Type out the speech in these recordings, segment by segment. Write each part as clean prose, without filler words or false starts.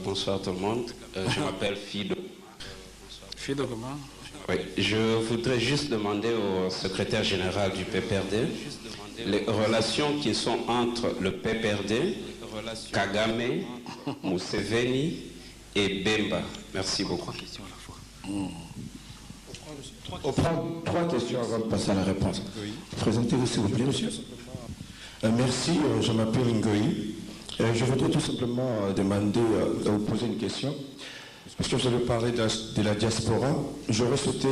Bonsoir tout le monde. Je m'appelle Fido. Fido comment? Oui, je voudrais juste demander au secrétaire général du PPRD les relations qui sont entre le PPRD, Kagame, Museveni et Bemba. Merci beaucoup. On prend 3 questions avant de passer à la réponse. Oui. Présentez-vous s'il vous plaît, monsieur. Merci, je m'appelle Ngoï. Je voudrais tout simplement demander, vous poser une question. Parce que vous avez parlé de la diaspora. J'aurais souhaité,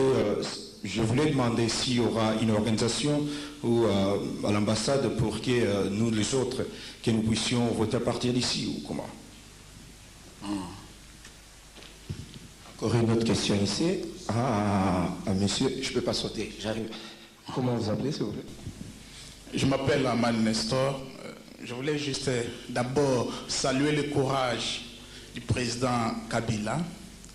je voulais demander s'il y aura une organisation ou à l'ambassade pour que nous, les autres, que nous puissions voter à partir d'ici ou comment. Encore une autre question ici. Monsieur, je ne peux pas sauter, j'arrive. Comment vous appelez, s'il vous plaît? Je m'appelle Aman Nestor. Je voulais juste d'abord saluer le courage du président Kabila,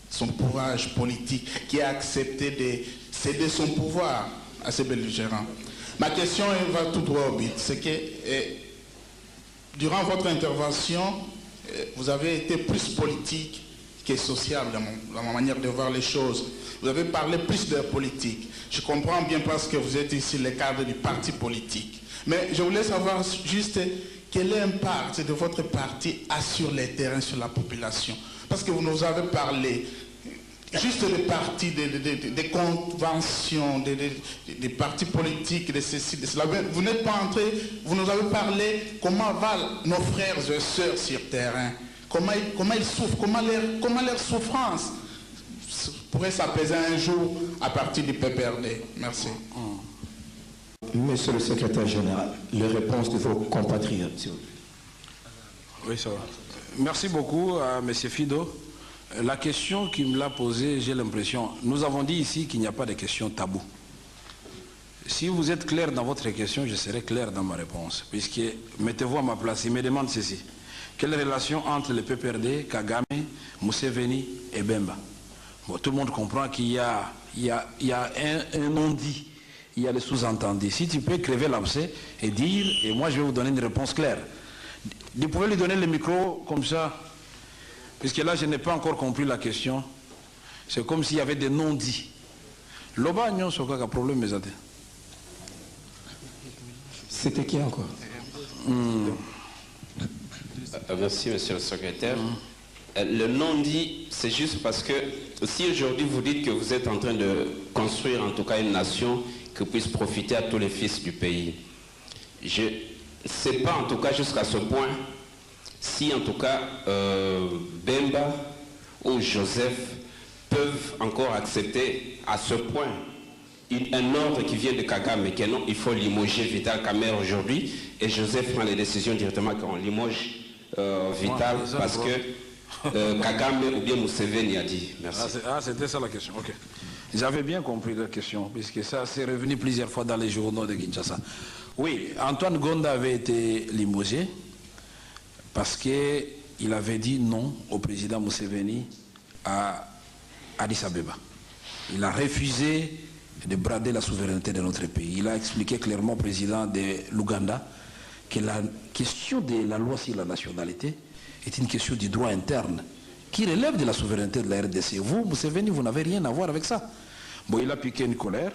son courage politique, qui a accepté de céder son pouvoir à ces belligérants. Ma question va tout droit au but. C'est que durant votre intervention, vous avez été plus politique que social dans ma manière de voir les choses. Vous avez parlé plus de politique. Je comprends bien parce que vous êtes ici le cadre du parti politique. Mais je voulais savoir juste quel est l'impact de votre parti sur les terrains, sur la population. Parce que vous nous avez parlé juste des partis, des conventions, des partis politiques, de ceci, de cela. Vous n'êtes pas entré, vous nous avez parlé comment vont nos frères et sœurs sur terrain, comment ils souffrent, comment leur souffrance pourrait s'apaiser un jour à partir du PPRD. Merci. Monsieur le secrétaire général, les réponses de vos compatriotes, s'il vous plaît. Oui, ça va. Merci beaucoup à M. Fido. La question qu'il me l'a posée, j'ai l'impression, nous avons dit ici qu'il n'y a pas de questions taboues. Si vous êtes clair dans votre question, je serai clair dans ma réponse. Puisque, mettez-vous à ma place, il me demande ceci. Quelle relation entre le PPRD, Kagame, Museveni et Bemba? Bon, tout le monde comprend qu'il y a un non-dit. Il y a le sous-entendu. Si tu peux crever l'abcès et dire, et moi je vais vous donner une réponse claire. Vous pouvez lui donner le micro comme ça, puisque là je n'ai pas encore compris la question. C'est comme s'il y avait des non-dits. Loba nyon soka ka problème mes amis. C'était qui encore? Merci, monsieur le secrétaire. Le non-dit, c'est juste parce que si aujourd'hui vous dites que vous êtes en train de construire en tout cas une nation qui puisse profiter à tous les fils du pays. Je ne sais pas en tout cas jusqu'à ce point si en tout cas Bemba ou Joseph peuvent encore accepter à ce point un ordre qui vient de Kagame, que non, il faut limoger Vital Kamerhe aujourd'hui, et Joseph prend les décisions directement quand on limoge Vital parce que Kagame ou bien Museveni a dit. Merci. C'était ça la question, ok. J'avais bien compris la question, puisque ça s'est revenu plusieurs fois dans les journaux de Kinshasa. Oui, Antoine Gonda avait été limogé parce qu'il avait dit non au président Museveni à Addis Abeba. Il a refusé de brader la souveraineté de notre pays. Il a expliqué clairement au président de l'Ouganda que la question de la loi sur la nationalité est une question du droit interne qui relève de la souveraineté de la RDC. Vous, Museveni, vous n'avez rien à voir avec ça. Bon, il a piqué une colère.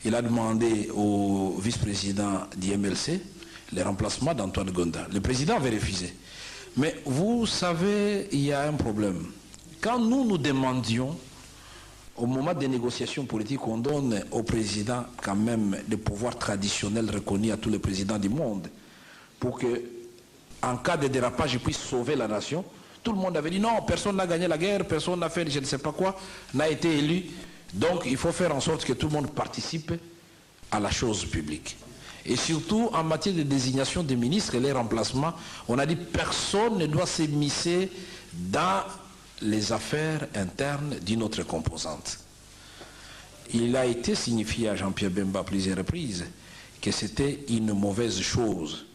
Il a demandé au vice-président du MLC le remplacement d'Antoine Gonda. Le président avait refusé. Mais vous savez, il y a un problème. Quand nous demandions, au moment des négociations politiques, on donne au président quand même des pouvoirs traditionnels reconnus à tous les présidents du monde pour que, en cas de dérapage, il puisse sauver la nation. Tout le monde avait dit non, personne n'a gagné la guerre, personne n'a fait je ne sais pas quoi, n'a été élu. Donc il faut faire en sorte que tout le monde participe à la chose publique. Et surtout en matière de désignation des ministres et les remplacements, on a dit personne ne doit s'immiscer dans les affaires internes d'une autre composante. Il a été signifié à Jean-Pierre Bemba à plusieurs reprises que c'était une mauvaise chose.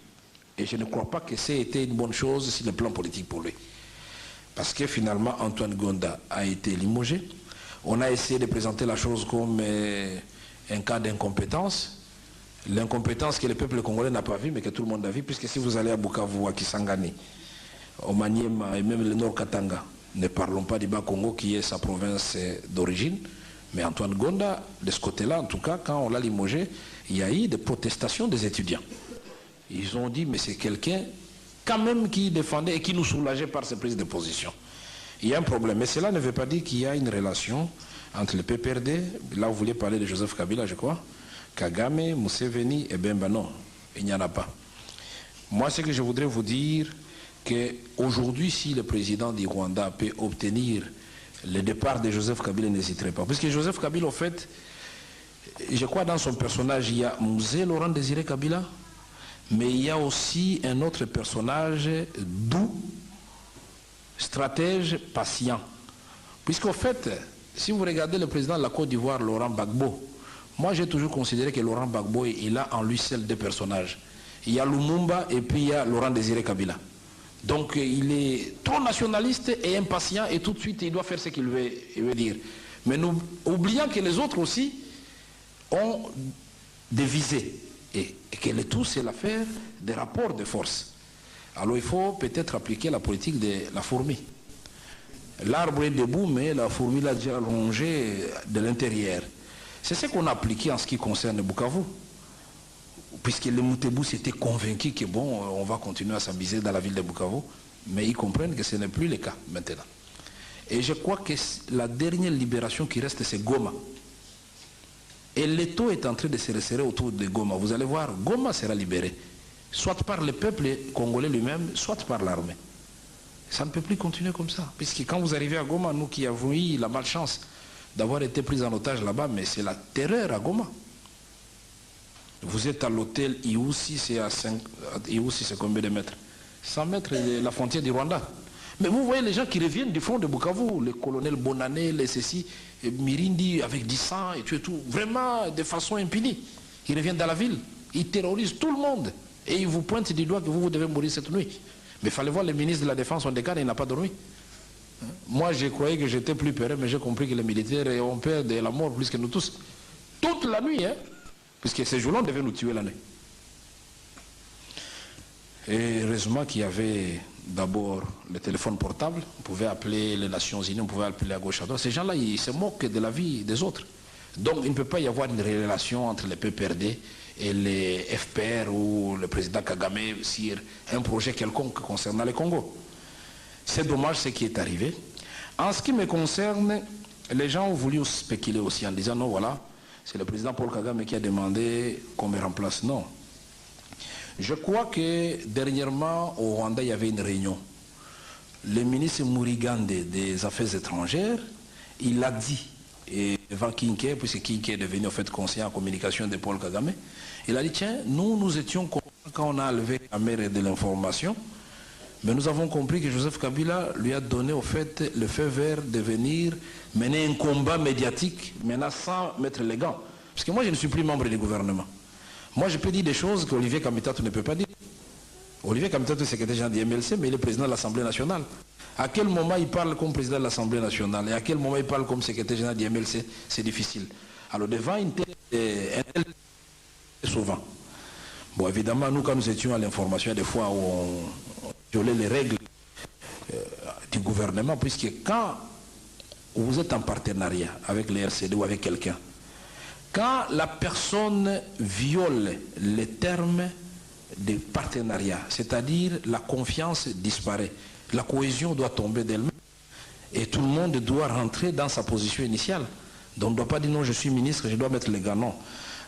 Et je ne crois pas que c'était une bonne chose sur le plan politique pour lui. Parce que finalement, Antoine Gonda a été limogé. On a essayé de présenter la chose comme un cas d'incompétence. L'incompétence que le peuple congolais n'a pas vu, mais que tout le monde a vu, puisque si vous allez à Bukavu, à Kisangani, au Maniema et même le Nord Katanga. Ne parlons pas du Bas-Congo qui est sa province d'origine. Mais Antoine Gonda, de ce côté-là, en tout cas, quand on l'a limogé, il y a eu des protestations des étudiants. Ils ont dit, mais c'est quelqu'un quand même qui défendait et qui nous soulageait par ses prises de position. Il y a un problème. Mais cela ne veut pas dire qu'il y a une relation entre le PPRD, là vous vouliez parler de Joseph Kabila, je crois, Kagame, Museveni et Bemba. Non, il n'y en a pas. Moi, ce que je voudrais vous dire, qu'aujourd'hui, si le président du Rwanda peut obtenir le départ de Joseph Kabila, n'hésiterait pas. Parce que Joseph Kabila, en fait, je crois dans son personnage, il y a Mouzé Laurent Désiré Kabila, mais il y a aussi un autre personnage doux, stratège, patient. Puisqu'en fait, si vous regardez le président de la Côte d'Ivoire, Laurent Gbagbo, moi j'ai toujours considéré que Laurent Gbagbo, il a en lui seul deux personnages. Il y a Lumumba et puis il y a Laurent Désiré Kabila. Donc il est trop nationaliste et impatient et tout de suite il doit faire ce qu'il veut dire. Mais nous oublions que les autres aussi ont des visées et que le tout c'est l'affaire des rapports de force. Alors il faut peut-être appliquer la politique de la fourmi. L'arbre est debout mais la fourmi l'a déjà rongé de l'intérieur. C'est ce qu'on a appliqué en ce qui concerne Bukavu. Puisque les Moutebou s'étaient convaincus que bon, on va continuer à s'amuser dans la ville de Bukavu, mais ils comprennent que ce n'est plus le cas maintenant. Et je crois que la dernière libération qui reste, c'est Goma. Et l'étau est en train de se resserrer autour de Goma. Vous allez voir, Goma sera libéré, soit par le peuple congolais lui-même, soit par l'armée. Ça ne peut plus continuer comme ça. Puisque quand vous arrivez à Goma, nous qui avons eu la malchance d'avoir été pris en otage là-bas, mais c'est la terreur à Goma. Vous êtes à l'hôtel Iousi, c'est combien de mètres? 100 mètres de la frontière du Rwanda. Mais vous voyez les gens qui reviennent du front de Bukavu, le colonel Bonané, les ceci, Mirindi avec du sang et tout, vraiment de façon impunie. Ils reviennent dans la ville, ils terrorisent tout le monde. Et ils vous pointent du doigt que vous devez mourir cette nuit. Mais il fallait voir le ministre de la Défense, on décale, il n'a pas dormi. Moi, je croyais que j'étais plus peureux, mais j'ai compris que les militaires ont peur de la mort plus que nous tous. Toute la nuit, hein. Puisque ces jours-là, on devait nous tuer la nuit. Et heureusement qu'il y avait d'abord le téléphone portable, on pouvait appeler les Nations Unies, on pouvait appeler à gauche à droite. Ces gens-là, ils se moquent de la vie des autres. Donc il ne peut pas y avoir une relation entre les PPRD et les FPR ou le président Kagame sur un projet quelconque concernant le Congo. C'est dommage ce qui est arrivé. En ce qui me concerne, les gens ont voulu spéculer aussi en disant non, voilà, c'est le président Paul Kagame qui a demandé qu'on me remplace. Non. Je crois que dernièrement, au Rwanda, il y avait une réunion. Le ministre Murigande des Affaires étrangères, il a dit, et devant Kinké, puisque Kinké est devenu en fait conseiller en communication de Paul Kagame, il a dit, tiens, nous étions contents quand on a enlevé la mer de l'information, mais nous avons compris que Joseph Kabila lui a donné au fait le feu vert de venir mener un combat médiatique, maintenant sans mettre les gants. Parce que moi, je ne suis plus membre du gouvernement. Moi, je peux dire des choses qu'Olivier Kamitatou ne peut pas dire. Olivier Kamitatou est secrétaire général du MLC, mais il est président de l'Assemblée nationale. À quel moment il parle comme président de l'Assemblée nationale et à quel moment il parle comme secrétaire général du MLC, c'est difficile. Alors devant une telle souvent. Bon, évidemment, nous, quand nous étions à l'information, des fois où on violait les règles du gouvernement, puisque quand vous êtes en partenariat avec les RCD ou avec quelqu'un, quand la personne viole les termes de partenariat, c'est-à-dire la confiance disparaît, la cohésion doit tomber d'elle-même et tout le monde doit rentrer dans sa position initiale. Donc on ne doit pas dire non, je suis ministre, je dois mettre les gants. Non.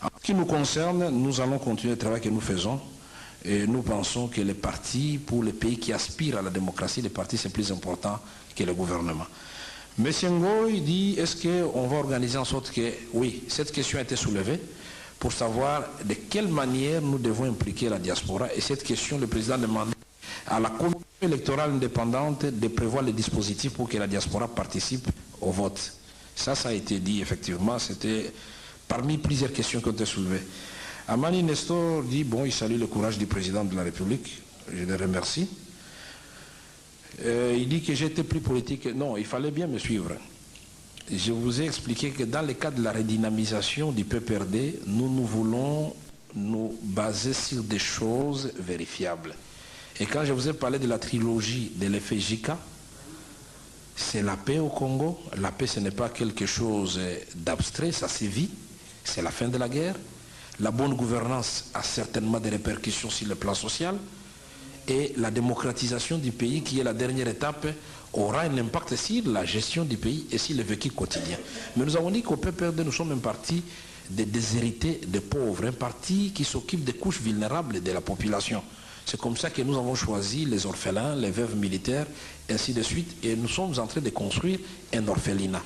En ce qui nous concerne, nous allons continuer le travail que nous faisons et nous pensons que les partis, pour les pays qui aspirent à la démocratie, les partis c'est plus important que le gouvernement. M. Ngoy dit, est-ce qu'on va organiser en sorte que, oui, cette question a été soulevée pour savoir de quelle manière nous devons impliquer la diaspora. Et cette question, le président demandait à la commission électorale indépendante de prévoir les dispositifs pour que la diaspora participe au vote. Ça a été dit, effectivement, c'était parmi plusieurs questions qui ont été soulevées. Amani Nestor dit, bon, il salue le courage du président de la République, je le remercie. Il dit que j'étais plus politique. Non, il fallait bien me suivre. Je vous ai expliqué que dans le cadre de la redynamisation du PPRD, nous voulons nous baser sur des choses vérifiables. Et quand je vous ai parlé de la trilogie de l'effet JICA, c'est la paix au Congo. La paix, ce n'est pas quelque chose d'abstrait, ça sévit. C'est la fin de la guerre. La bonne gouvernance a certainement des répercussions sur le plan social. Et la démocratisation du pays, qui est la dernière étape, aura un impact sur la gestion du pays et sur le vécu quotidien. Mais nous avons dit qu'au PPRD, nous sommes un parti des déshérités, des pauvres, un parti qui s'occupe des couches vulnérables de la population. C'est comme ça que nous avons choisi les orphelins, les veuves militaires, ainsi de suite. Et nous sommes en train de construire un orphelinat.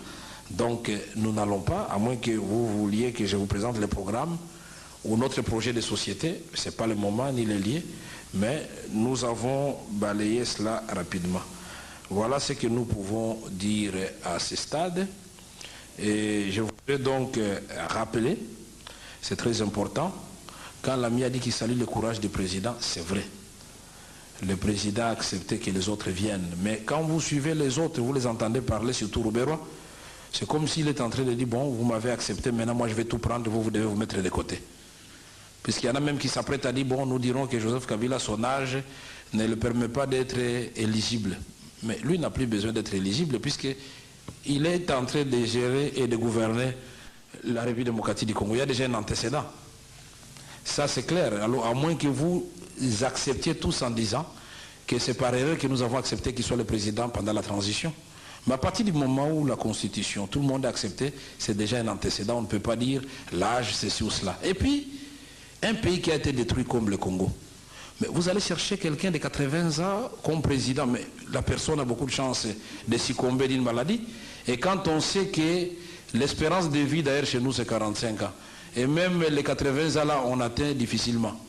Donc nous n'allons pas, à moins que vous vouliez que je vous présente le programme ou notre projet de société, ce n'est pas le moment ni le lieu, mais nous avons balayé cela rapidement. Voilà ce que nous pouvons dire à ce stade. Et je voudrais donc rappeler, c'est très important, quand l'ami a dit qu'il salue le courage du président, c'est vrai. Le président a accepté que les autres viennent. Mais quand vous suivez les autres, vous les entendez parler, surtout Rouberois, c'est comme s'il est en train de dire, bon, vous m'avez accepté, maintenant moi je vais tout prendre, vous devez vous mettre de côté. Puisqu'il y en a même qui s'apprêtent à dire, bon, nous dirons que Joseph Kabila, son âge, ne le permet pas d'être éligible. Mais lui n'a plus besoin d'être éligible, puisqu'il est en train de gérer et de gouverner la République démocratique du Congo. Il y a déjà un antécédent. Ça, c'est clair. Alors, à moins que vous acceptiez tous en disant que c'est par erreur que nous avons accepté qu'il soit le président pendant la transition. Mais à partir du moment où la Constitution, tout le monde a accepté, c'est déjà un antécédent. On ne peut pas dire l'âge, ceci ou cela. Et puis, un pays qui a été détruit comme le Congo. Mais vous allez chercher quelqu'un de 80 ans comme président, mais la personne a beaucoup de chances de succomber d'une maladie. Et quand on sait que l'espérance de vie d'ailleurs chez nous c'est 45 ans, et même les 80 ans là on atteint difficilement.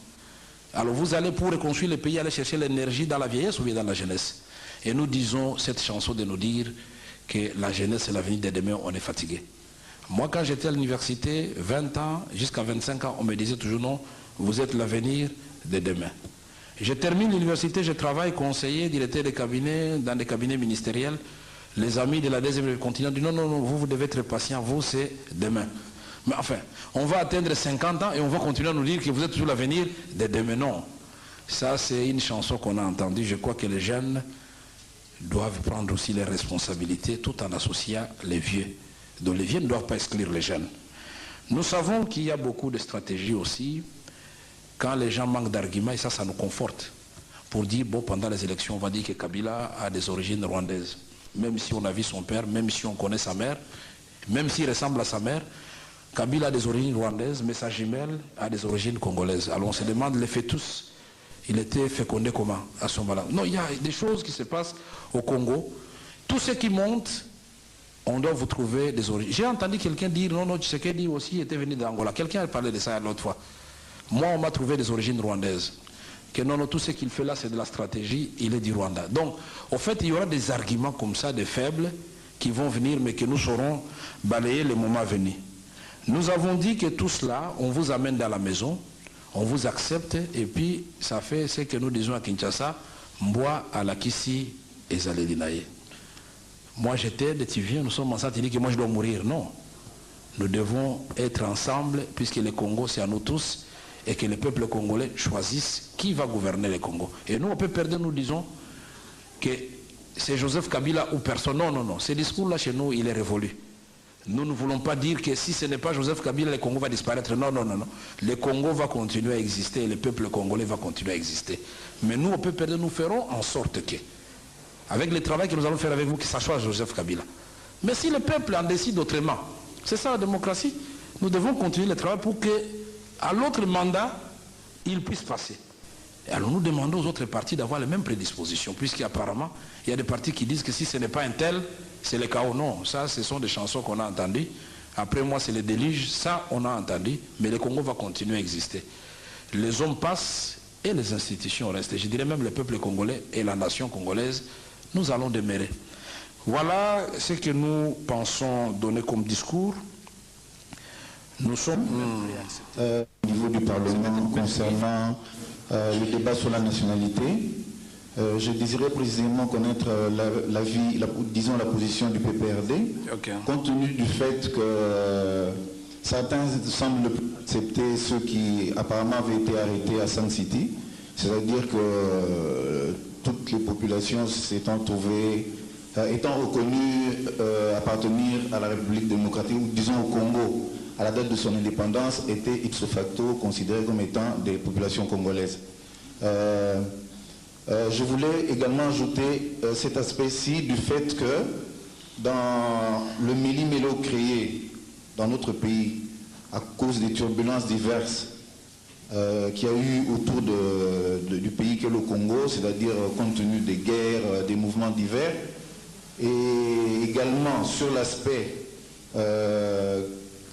Alors vous allez pour reconstruire le pays aller chercher l'énergie dans la vieillesse ou bien dans la jeunesse. Et nous disons cette chanson de nous dire que la jeunesse c'est l'avenir de demain, on est fatigué. Moi quand j'étais à l'université, 20 ans jusqu'à 25 ans, on me disait toujours non, vous êtes l'avenir de demain. Je termine l'université, je travaille conseiller, directeur de cabinet, dans des cabinets ministériels. Les amis de la deuxième continent disent non, non, non, vous devez être patient, vous c'est demain. Mais enfin, on va atteindre 50 ans et on va continuer à nous dire que vous êtes toujours l'avenir de demain. Non. Ça c'est une chanson qu'on a entendue. Je crois que les jeunes doivent prendre aussi les responsabilités tout en associant les vieux. Donc les vieux ne doivent pas exclure les jeunes. Nous savons qu'il y a beaucoup de stratégies aussi. Quand les gens manquent d'arguments, et ça nous conforte. Pour dire, bon, pendant les élections, on va dire que Kabila a des origines rwandaises. Même si on a vu son père, même si on connaît sa mère, même s'il ressemble à sa mère, Kabila a des origines rwandaises, mais sa jumelle a des origines congolaises. Alors on se demande, les fœtus, il était fécondé comment à ce moment-là? Non, il y a des choses qui se passent au Congo. Tout ce qui monte, on doit vous trouver des origines. J'ai entendu quelqu'un dire, non, non, Tshisekedi aussi était venu d'Angola. Quelqu'un a parlé de ça l'autre fois. Moi, on m'a trouvé des origines rwandaises. Que non, non, tout ce qu'il fait là, c'est de la stratégie, il est du Rwanda. Donc, au fait, il y aura des arguments comme ça, des faibles, qui vont venir, mais que nous saurons balayer le moment venu. Nous avons dit que tout cela, on vous amène dans la maison, on vous accepte, et puis, ça fait ce que nous disons à Kinshasa, Mboa à la Kissi et Zalelinaye. Moi, j'étais, tu viens, nous sommes ensemble, tu dis que moi, je dois mourir. Non. Nous devons être ensemble, puisque le Congo, c'est à nous tous, et que le peuple congolais choisisse qui va gouverner le Congo. Et nous, on peut perdre, nous disons que c'est Joseph Kabila ou personne. Non, non, non. Ce discours-là, chez nous, il est révolu. Nous ne voulons pas dire que si ce n'est pas Joseph Kabila, le Congo va disparaître. Non, non, non, non. Le Congo va continuer à exister et le peuple congolais va continuer à exister. Mais nous, on peut perdre, nous ferons en sorte que, avec le travail que nous allons faire avec vous, que ça soit Joseph Kabila. Mais si le peuple en décide autrement, c'est ça la démocratie, nous devons continuer le travail pour que à l'autre mandat, il puisse passer. Et alors nous demandons aux autres partis d'avoir les mêmes prédispositions, puisqu'apparemment, il y a des partis qui disent que si ce n'est pas un tel, c'est le chaos. Non, ça, ce sont des chansons qu'on a entendues. Après moi, c'est le déluge. Ça, on a entendu, mais le Congo va continuer à exister. Les hommes passent et les institutions restent. Je dirais même le peuple congolais et la nation congolaise, nous allons demeurer. Voilà ce que nous pensons donner comme discours. Nous sommes au niveau du Parlement concernant le débat sur la nationalité. Je désirais précisément connaître disons la position du PPRD, okay, compte tenu du fait que certains semblent accepter ceux qui apparemment avaient été arrêtés à Sun City C'est-à-dire que toutes les populations s'étant trouvées, étant reconnues appartenir à la République démocratique, ou disons au Congo, à la date de son indépendance, étaient ipso facto considérées comme étant des populations congolaises. Je voulais également ajouter cet aspect-ci du fait que dans le méli-mélo créé dans notre pays à cause des turbulences diverses qu'il y a eu autour du pays qu'est le Congo, c'est-à-dire compte tenu des guerres, des mouvements divers, et également sur l'aspect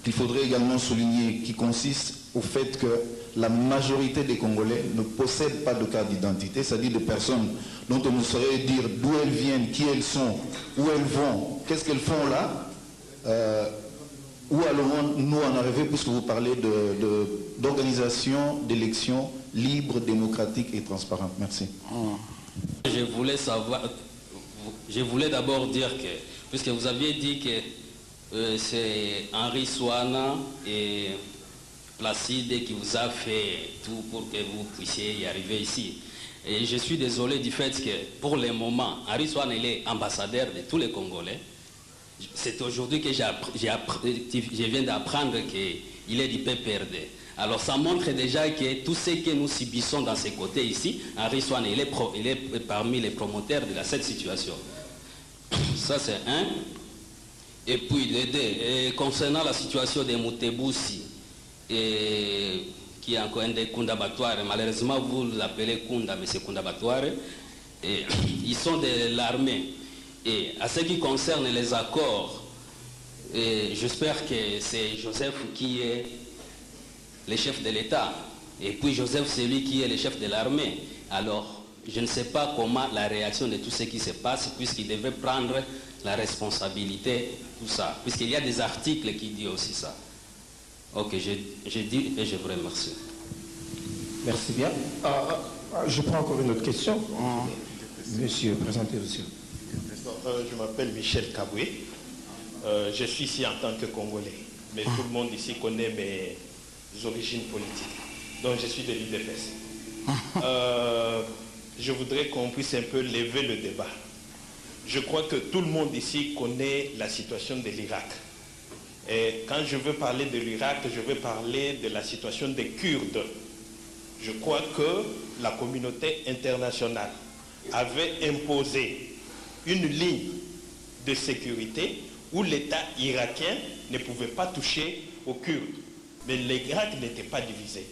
qu'il faudrait également souligner, qui consiste au fait que la majorité des Congolais ne possèdent pas de carte d'identité, c'est-à-dire des personnes dont on ne saurait dire d'où elles viennent, qui elles sont, où elles vont, qu'est-ce qu'elles font là, où allons-nous en arriver, puisque vous parlez d'organisation d'élections libres, démocratiques et transparentes. Merci. Je voulais d'abord dire que, puisque vous aviez dit que c'est Henri Souana et Placide qui vous a fait tout pour que vous puissiez y arriver ici. Et je suis désolé du fait que pour le moment, Henri Souana il est ambassadeur de tous les Congolais. C'est aujourd'hui que je viens d'apprendre qu'il est du PPRD. Alors ça montre déjà que tout ce que nous subissons dans ces côtés ici, Henri Souana il est parmi les promoteurs de cette situation. Ça c'est un. Et puis les deux, concernant la situation de Moutebousi, qui est encore un des Kundabatouare, malheureusement vous l'appelez Kunda, mais c'est Kundabatouare, ils sont de l'armée. Et à ce qui concerne les accords, j'espère que c'est Joseph qui est le chef de l'État, et puis Joseph c'est lui qui est le chef de l'armée. Alors je ne sais pas comment la réaction de tout ce qui se passe, puisqu'il devait prendre la responsabilité, tout ça, puisqu'il y a des articles qui disent aussi ça. Ok, j'ai dit et je vous remercie. Merci bien. Je prends encore une autre question. Monsieur, présentez-vous. Je m'appelle Michel Kaboué. Je suis ici en tant que Congolais. Mais tout le monde ici connaît mes origines politiques. Donc je suis de l'UDPS. Je voudrais qu'on puisse un peu lever le débat. Je crois que tout le monde ici connaît la situation de l'Irak. Et quand je veux parler de l'Irak, je veux parler de la situation des Kurdes. Je crois que la communauté internationale avait imposé une ligne de sécurité où l'État irakien ne pouvait pas toucher aux Kurdes. Mais l'Irak n'était pas divisé.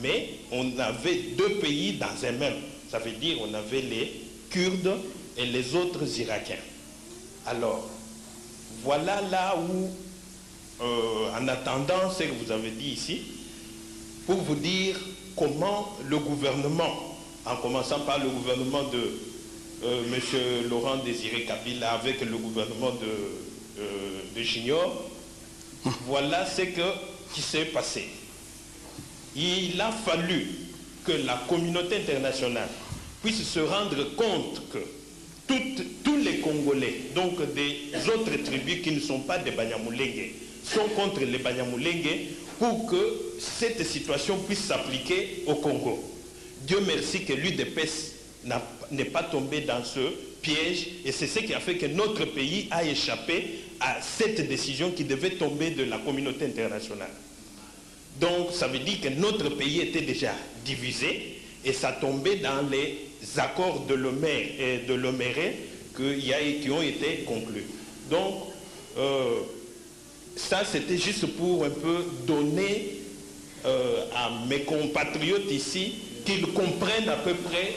Mais on avait deux pays dans un même. Ça veut dire qu'on avait les Kurdes et les autres Irakiens. Alors, voilà là où, en attendant ce que vous avez dit ici, pour vous dire comment le gouvernement, en commençant par le gouvernement de M. Laurent Désiré Kabila avec le gouvernement de Junior, voilà ce qui s'est passé. Il a fallu que la communauté internationale puisse se rendre compte que tous les Congolais, donc des autres tribus qui ne sont pas des Banyamulenge, sont contre les Banyamulenge pour que cette situation puisse s'appliquer au Congo. Dieu merci que l'UDPS n'est pas tombé dans ce piège et c'est ce qui a fait que notre pays a échappé à cette décision qui devait tomber de la communauté internationale. Donc ça veut dire que notre pays était déjà divisé et ça tombait dans les accords de Lomé et de Loméré qui ont été conclus. Donc ça c'était juste pour un peu donner à mes compatriotes ici qu'ils comprennent à peu près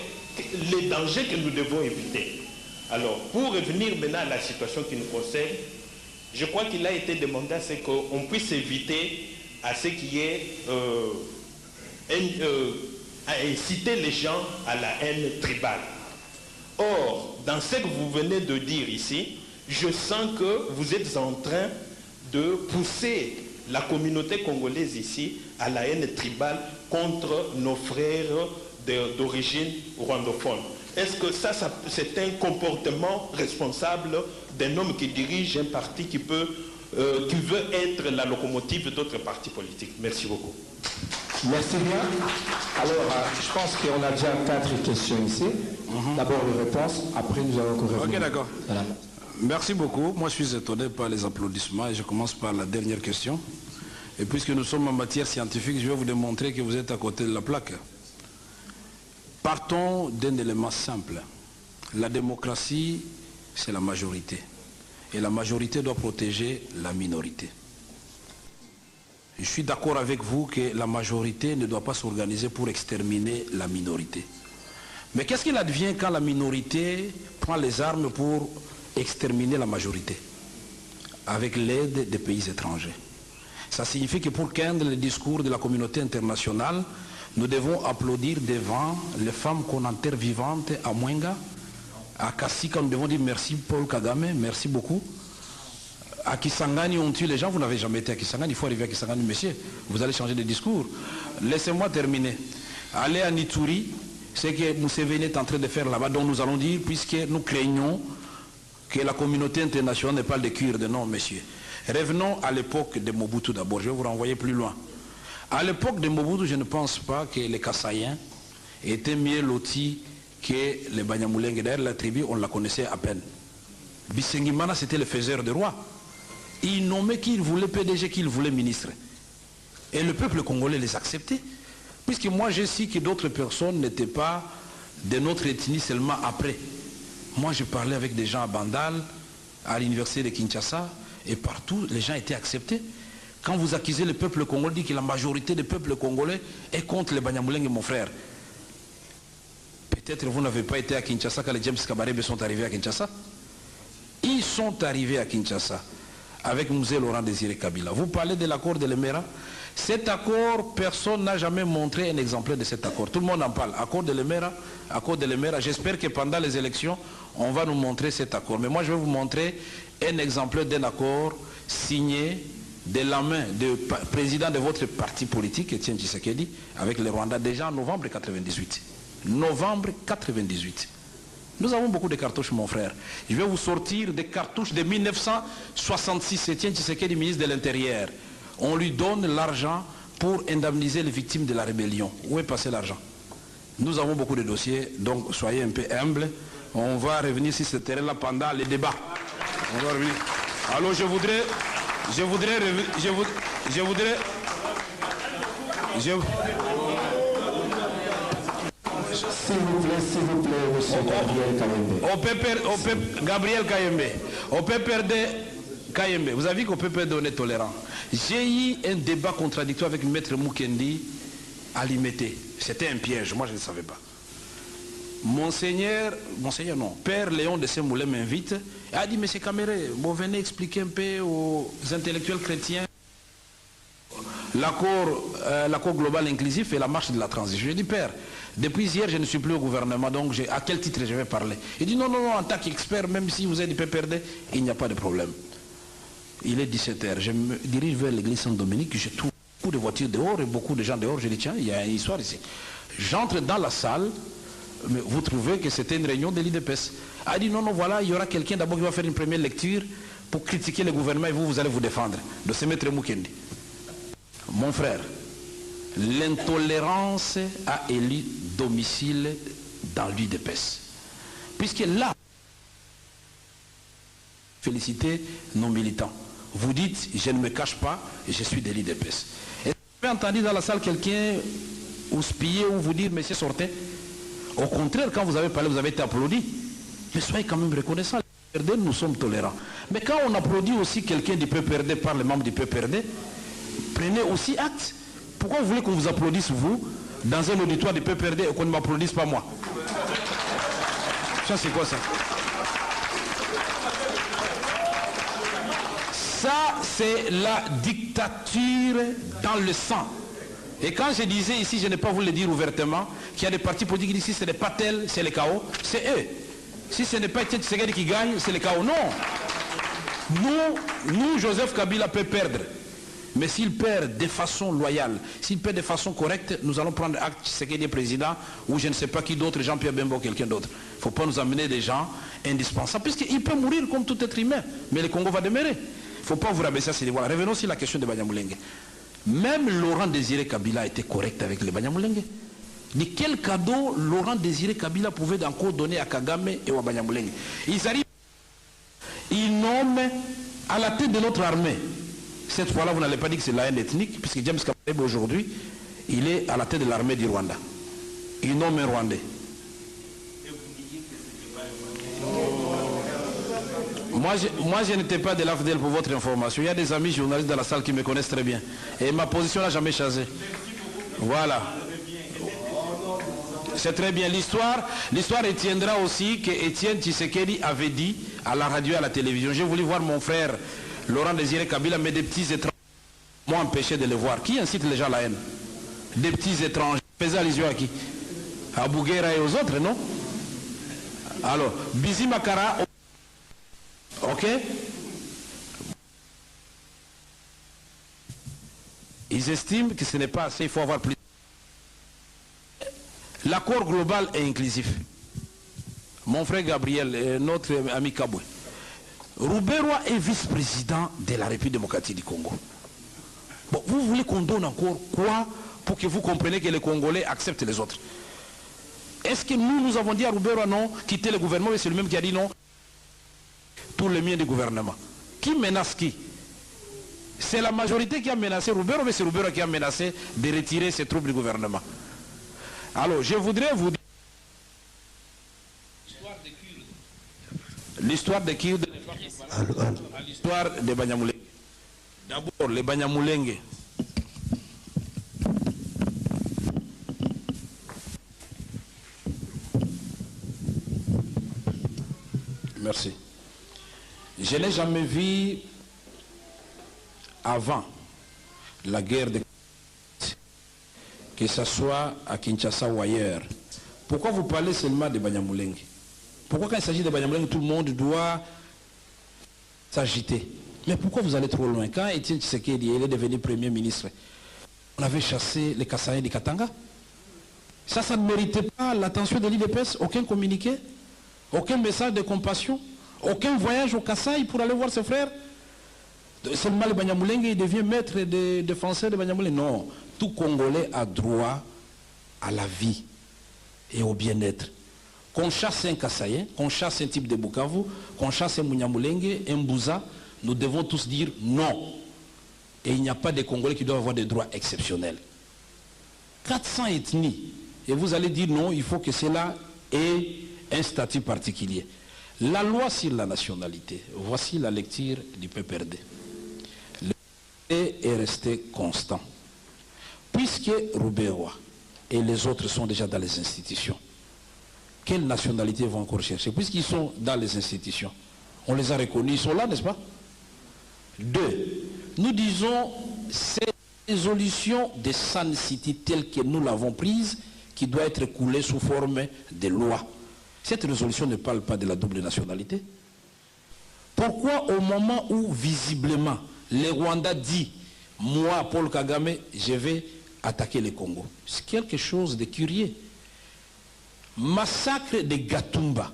les dangers que nous devons éviter. Alors pour revenir maintenant à la situation qui nous concerne, je crois qu'il a été demandé à ce qu'on puisse éviter à ce qui est à inciter les gens à la haine tribale. Or, dans ce que vous venez de dire ici, je sens que vous êtes en train de pousser la communauté congolaise ici à la haine tribale contre nos frères d'origine rwandophone. Est-ce que ça c'est un comportement responsable d'un homme qui dirige un parti qui veut être la locomotive d'autres partis politiques? Merci beaucoup. Merci bien. Alors, je pense qu'on a déjà 4 questions ici. D'abord les réponses, après nous allons encore revenir. Ok, d'accord. Voilà. Merci beaucoup. Moi, je suis étonné par les applaudissements et je commence par la dernière question. Et puisque nous sommes en matière scientifique, je vais vous démontrer que vous êtes à côté de la plaque. Partons d'un élément simple. La démocratie, c'est la majorité. Et la majorité doit protéger la minorité. Je suis d'accord avec vous que la majorité ne doit pas s'organiser pour exterminer la minorité. Mais qu'est-ce qu'il advient quand la minorité prend les armes pour exterminer la majorité avec l'aide des pays étrangers? Ça signifie que pour craindre le discours de la communauté internationale, nous devons applaudir devant les femmes qu'on enterre vivantes à Mwenga, à Kassika, nous devons dire merci Paul Kagame, merci beaucoup. À Kisangani, on tue les gens, vous n'avez jamais été à Kisangani, il faut arriver à Kisangani, monsieur, vous allez changer de discours. Laissez-moi terminer. Allez à Nituri, c'est que Museveni est en train de faire là-bas, donc nous allons dire, puisque nous craignons que la communauté internationale ne parle de Kurdes, non, monsieur. Revenons à l'époque de Mobutu d'abord, je vais vous renvoyer plus loin. À l'époque de Mobutu, je ne pense pas que les Kassaïens étaient mieux lotis que les Banyamulenge. D'ailleurs, la tribu, on la connaissait à peine. Bisengimana, c'était le faiseur de roi. Il nommait qui il voulait PDG, qui il voulait ministre. Et le peuple congolais les acceptait. Puisque moi, je sais que d'autres personnes n'étaient pas de notre ethnie seulement après. Moi, je parlais avec des gens à Bandal, à l'université de Kinshasa, et partout, les gens étaient acceptés. Quand vous accusez le peuple congolais, dit que la majorité du peuple congolais est contre les Banyamulenge, mon frère. Peut-être vous n'avez pas été à Kinshasa quand les James Kabarebe sont arrivés à Kinshasa. Ils sont arrivés à Kinshasa avec Mzee Laurent Désiré Kabila. Vous parlez de l'accord de l'Emera. Cet accord, personne n'a jamais montré un exemplaire de cet accord. Tout le monde en parle. Accord de l'Emera. J'espère que pendant les élections, on va nous montrer cet accord. Mais moi, je vais vous montrer un exemplaire d'un accord signé de la main du président de votre parti politique, Etienne Tshisekedi, avec le Rwanda, déjà en novembre 1998. Novembre 1998. Nous avons beaucoup de cartouches, mon frère. Je vais vous sortir des cartouches de 1966. Etienne Tshisekedi, ministre de l'Intérieur. On lui donne l'argent pour indemniser les victimes de la rébellion. Où est passé l'argent? Nous avons beaucoup de dossiers, donc soyez un peu humbles. On va revenir sur ce terrain-là pendant les débats. On va revenir. Alors je voudrais, s'il vous plaît, monsieur Gabriel Kayembe. On peut perdre Kayembe. Vous avez vu qu'on peut perdre, on est tolérant. J'ai eu un débat contradictoire avec Maître Mukendi à Limete. C'était un piège, moi je ne savais pas. Monseigneur non, Père Léon de Saint-Moulin m'invite et a dit, monsieur Caméré, bon, venez expliquer un peu aux intellectuels chrétiens l'accord global inclusif et la marche de la transition. Je dis, Père, depuis hier, je ne suis plus au gouvernement, donc à quel titre je vais parler? Il dit, non, en tant qu'expert, même si vous êtes du PPRD, il n'y a pas de problème. Il est 17h, je me dirige vers l'église Saint-Dominique, je trouve beaucoup de voitures dehors et beaucoup de gens dehors, je dis, tiens, il y a une histoire ici. J'entre dans la salle, mais vous trouvez que c'était une réunion de l'IDPS. Il dit, non, voilà, il y aura quelqu'un d'abord qui va faire une première lecture pour critiquer le gouvernement et vous allez vous défendre. De ce maître Mukendi. Mon frère, l'intolérance a élu domicile dans l'UDPS. Puisque là, félicitez nos militants. Vous dites, je ne me cache pas, je suis de l'UDPS. Et vous avez entendu dans la salle quelqu'un houspiller ou vous dire, monsieur, sortez. Au contraire, quand vous avez parlé, vous avez été applaudi. Mais soyez quand même reconnaissants. Nous sommes tolérants. Mais quand on applaudit aussi quelqu'un du PPRD par les membres du PPRD, prenez aussi acte. Pourquoi vous voulez qu'on vous applaudisse, vous, dans un auditoire du PPRD et qu'on ne m'applaudisse pas moi? Ça, c'est quoi ça? Ça, c'est la dictature dans le sang. Et quand je disais ici, je n'ai pas voulu le dire ouvertement, qu'il y a des partis politiques ici, ce n'est pas tel, c'est le chaos, c'est eux. Si ce n'est pas Etienne Tshisekedi qui gagne, c'est le chaos. Non. Nous, Joseph Kabila peut perdre. Mais s'il perd de façon loyale, s'il perd de façon correcte, nous allons prendre acte Tshisekedi président, ou je ne sais pas qui d'autre, Jean-Pierre Bemba ou quelqu'un d'autre. Il ne faut pas nous amener des gens indispensables, puisqu'il peut mourir comme tout être humain, mais le Congo va demeurer. Il ne faut pas vous rabaisser à ces niveaux. Revenons sur la question de Banyamulenge. Même Laurent Désiré Kabila était correct avec les Banyamulenge. Ni quel cadeau Laurent Désiré Kabila pouvait encore donner à Kagame et aux Banyamulenge. Ils arrivent, ils nomment à la tête de notre armée. Cette fois-là, vous n'allez pas dire que c'est la haine ethnique, puisque James Kabarebe aujourd'hui, il est à la tête de l'armée du Rwanda. Il nomme un Rwandais. Moi, je n'étais pas de l'AFDL pour votre information. Il y a des amis journalistes dans la salle qui me connaissent très bien. Et ma position n'a jamais changé. Voilà. C'est très bien. L'histoire retiendra aussi que Étienne Tshisekedi avait dit à la radio et à la télévision. J'ai voulu voir mon frère Laurent Désiré Kabila, mais des petits étrangers m'ont empêché de le voir. Qui incite les gens à la haine? Des petits étrangers. Faisait allusion à qui? À Bouguera et aux autres, non? Alors, Bizi Makara... Ok? Ils estiment que ce n'est pas assez, il faut avoir plus. L'accord global est inclusif. Mon frère Gabriel, notre ami Kabwe. Rouberwa est vice-président de la République démocratique du Congo. Bon, vous voulez qu'on donne encore quoi pour que vous compreniez que les Congolais acceptent les autres? Est-ce que nous avons dit à Rouberwa non, quitter le gouvernement, mais c'est lui-même qui a dit non? Tous les miens du gouvernement. Qui menace qui? C'est la majorité qui a menacé Rouberwa, mais c'est Rouberwa qui a menacé de retirer ses troupes du gouvernement. Alors, je voudrais vous dire l'histoire des Kurdes, l'histoire des Banyamulenge. D'abord, les Banyamulenge. Merci. Je n'ai jamais vu avant la guerre de que ce soit à Kinshasa ou ailleurs. Pourquoi vous parlez seulement de Banyamulenge? Pourquoi quand il s'agit de Banyamulenge, tout le monde doit s'agiter? Mais pourquoi vous allez trop loin? Quand Étienne Tshisekedi est devenu Premier ministre, on avait chassé les Kassaïens du Katanga. Ça ne méritait pas l'attention de l'IDPS, aucun communiqué, aucun message de compassion, aucun voyage au Kasaï pour aller voir ses frères. Seulement le Banyamulenge, il devient maître des Français de Banyamulenge. Non, tout Congolais a droit à la vie et au bien-être. Qu'on chasse un Kassaïen, qu'on chasse un type de Bukavu, qu'on chasse un Munyamulenge, un Bouza, nous devons tous dire non. Et il n'y a pas de Congolais qui doivent avoir des droits exceptionnels. 400 ethnies. Et vous allez dire non, il faut que cela ait un statut particulier. La loi sur la nationalité, voici la lecture du PPRD. Le PPRD est resté constant. Puisque Rouberwa et les autres sont déjà dans les institutions, quelle nationalité vont encore chercher? Puisqu'ils sont dans les institutions, on les a reconnus, ils sont là, n'est-ce pas? 2. Nous disons, cette résolution de Sun City telle que nous l'avons prise, qui doit être coulée sous forme de loi. Cette résolution ne parle pas de la double nationalité. Pourquoi au moment où, visiblement, le Rwanda dit, moi, Paul Kagame, je vais attaquer le Congo? C'est quelque chose de curieux. Massacre de Gatumba.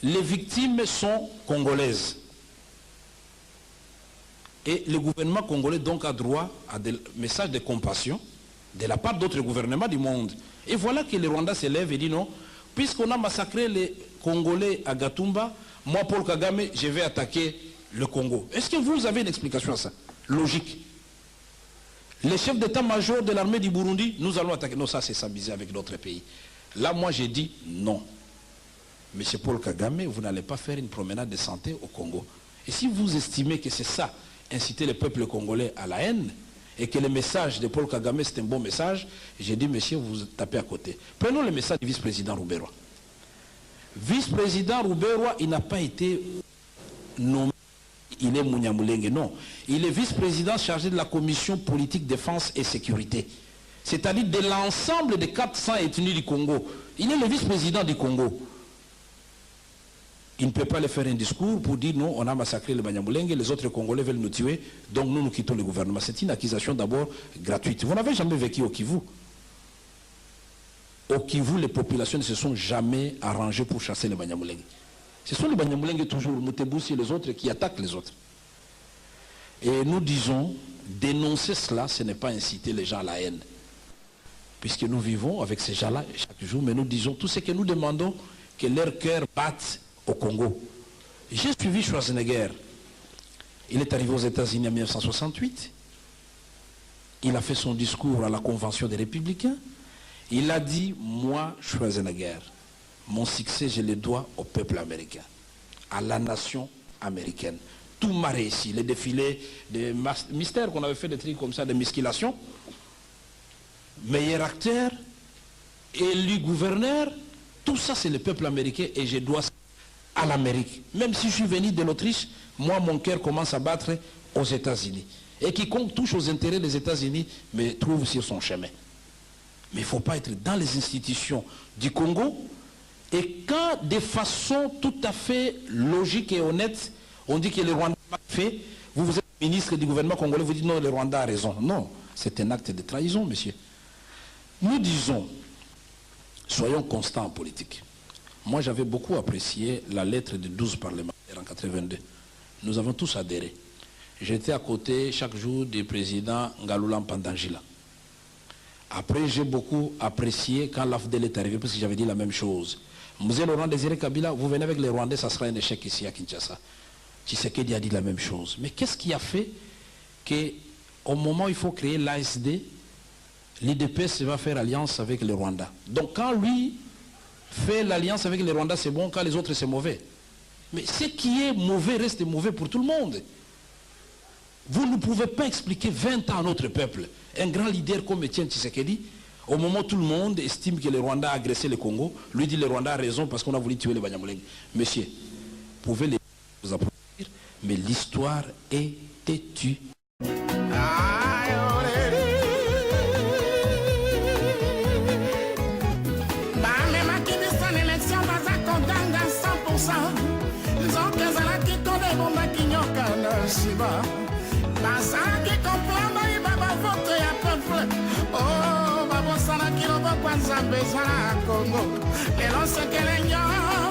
Les victimes sont congolaises. Et le gouvernement congolais donc a droit à des messages de compassion de la part d'autres gouvernements du monde. Et voilà que le Rwanda se lève et dit non, puisqu'on a massacré les Congolais à Gatumba, moi Paul Kagame, je vais attaquer le Congo. Est-ce que vous avez une explication à ça? Logique. Les chefs d'état-major de l'armée du Burundi, nous allons attaquer. Non, ça c'est s'amuser avec d'autres pays. Là, moi j'ai dit non. Monsieur Paul Kagame, vous n'allez pas faire une promenade de santé au Congo. Et si vous estimez que c'est ça, inciter le peuple congolais à la haine, et que le message de Paul Kagame c'est un bon message, j'ai dit, monsieur, vous tapez à côté. Prenons le message du vice-président Rouberwa. Vice-président Rouberwa, il n'a pas été nommé, il est Munyamulenge, non. Il est vice-président chargé de la commission politique, défense et sécurité. C'est-à-dire de l'ensemble des 400 ethnies du Congo. Il est le vice-président du Congo. Il ne peut pas aller faire un discours pour dire non, on a massacré le Banyamulenge, les autres Congolais veulent nous tuer, donc nous quittons le gouvernement. C'est une accusation d'abord gratuite. Vous n'avez jamais vécu au Kivu. Au Kivu, les populations ne se sont jamais arrangées pour chasser les Banyamulenge. Ce sont les Banyamulenge toujours, Moutebousi et les autres qui attaquent les autres. Et nous disons Dénoncer cela, ce n'est pas inciter les gens à la haine. Puisque nous vivons avec ces gens-là chaque jour, mais nous disons tout ce que nous demandons, que leur cœur batte au Congo. J'ai suivi Schwarzenegger. Il est arrivé aux États-Unis en 1968. Il a fait son discours à la Convention des Républicains. Il a dit, moi, Schwarzenegger, mon succès, je le dois au peuple américain, à la nation américaine. Tout m'a réussi. Les défilés de mystères qu'on avait fait, des trucs comme ça, de musculation. Meilleur acteur, élu gouverneur, tout ça c'est le peuple américain et je dois à l'Amérique. Même si je suis venu de l'Autriche, moi mon cœur commence à battre aux États-Unis. Et quiconque touche aux intérêts des États-Unis me trouve sur son chemin. Mais il ne faut pas être dans les institutions du Congo. Et quand de façon tout à fait logique et honnête, on dit que le Rwanda a fait, vous êtes ministre du gouvernement congolais, vous dites non, le Rwanda a raison. Non, c'est un acte de trahison, monsieur. Nous disons, soyons constants en politique. Moi, j'avais beaucoup apprécié la lettre de 12 parlementaires en 1982. Nous avons tous adhéré. J'étais à côté chaque jour du président Ngalula Mpandangila. Après, j'ai beaucoup apprécié quand l'AFDEL est arrivé, parce que j'avais dit la même chose. Monsieur Laurent Désiré Kabila, vous venez avec les Rwandais, ça sera un échec ici à Kinshasa. Tshisekedi a dit la même chose. Mais qu'est-ce qui a fait qu'au moment où il faut créer l'ASD, l'IDPS va faire alliance avec le Rwanda. Donc quand lui fait l'alliance avec le Rwanda, c'est bon, quand les autres, c'est mauvais. Mais ce qui est mauvais reste mauvais pour tout le monde. Vous ne pouvez pas expliquer 20 ans à notre peuple. Un grand leader comme Etienne Tshisekedi, au moment où tout le monde estime que le Rwanda a agressé le Congo, lui dit le Rwanda a raison parce qu'on a voulu tuer les Banyamulenge. Monsieur, vous pouvez les vous applaudir, mais l'histoire est têtue. Ils ont qu'à qui tourne bon qui n'ont Shiba. Basa qui comprend il va voter à peuple. Oh, Babo Sana qui n'a pas besoin à Congo. Et l'on sait que les gens